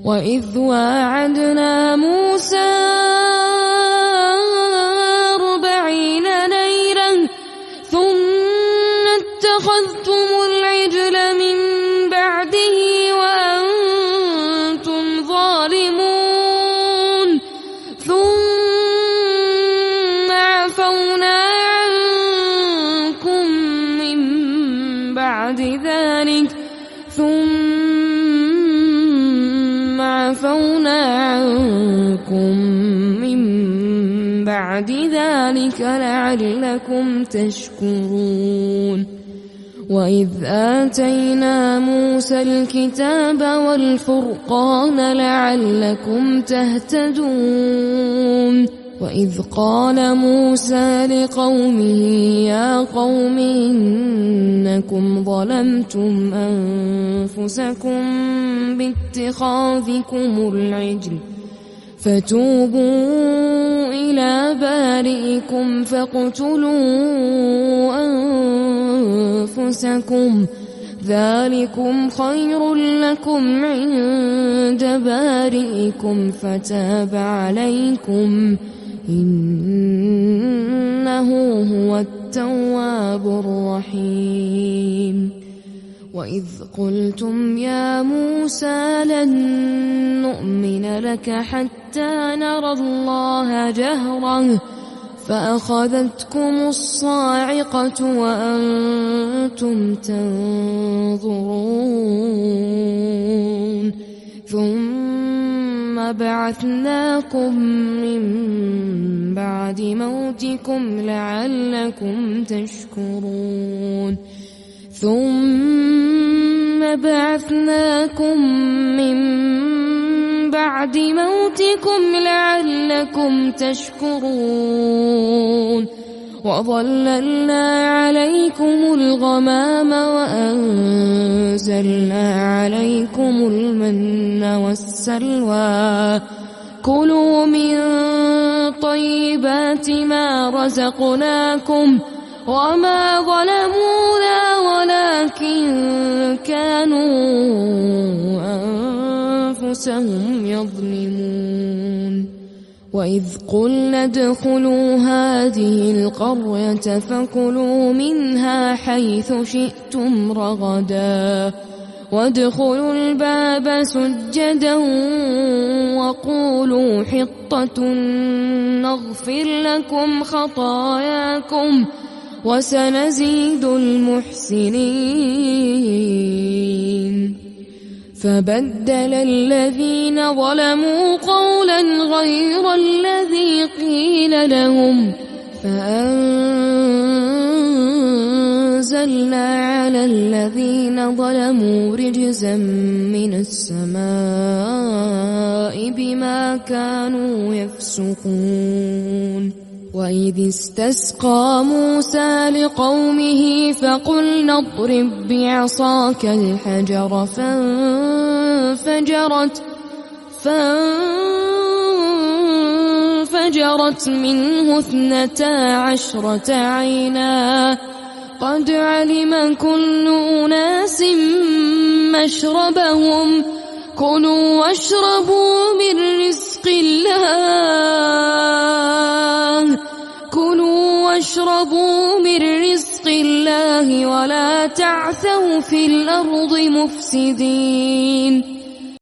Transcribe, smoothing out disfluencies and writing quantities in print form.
وإذ واعدنا موسى 40 ليلة ثم اتخذتم العجل من بعده وأنتم ظالمون ثم عفونا عنكم من بعد ذلك لعلكم تشكرون وإذ آتينا موسى الكتاب والفرقان لعلكم تهتدون وإذ قال موسى لقومه يا قوم إنكم ظلمتم أنفسكم باتخاذكم العجل فتوبوا إلى بارئكم فاقتلوا أنفسكم ذلكم خير لكم عند بارئكم فتاب عليكم إنه هو التواب الرحيم وإذ قلتم يا موسى لن نؤمن لك حتى نرى الله جهرة فأخذتكم الصاعقة وأنتم تنظرون ثم بعثناكم من بعد موتكم لعلكم تشكرون ثم بعثناكم من بعد موتكم لعلكم تشكرون وظللنا عليكم الغمام وأنزلنا عليكم المن والسلوى كلوا من طيبات ما رزقناكم وما ظلمونا ولكن كانوا أنفسهم يظلمون وإذ قلنا ادخلوا هذه القرية فكلوا منها حيث شئتم رغدا وادخلوا الباب سجدا وقولوا حطة نغفر لكم خطاياكم وسنزيد المحسنين فبدل الذين ظلموا قولا غير الذي قيل لهم فأنزلنا على الذين ظلموا رجزا من السماء بما كانوا يفسقون وإذ استسقى موسى لقومه فقلنا اضرب بعصاك الحجر فانفجرت منه 12 عينا قد علم كل أناس مشربهم كلوا واشربوا من رزق الله ولا تعثوا في الأرض مفسدين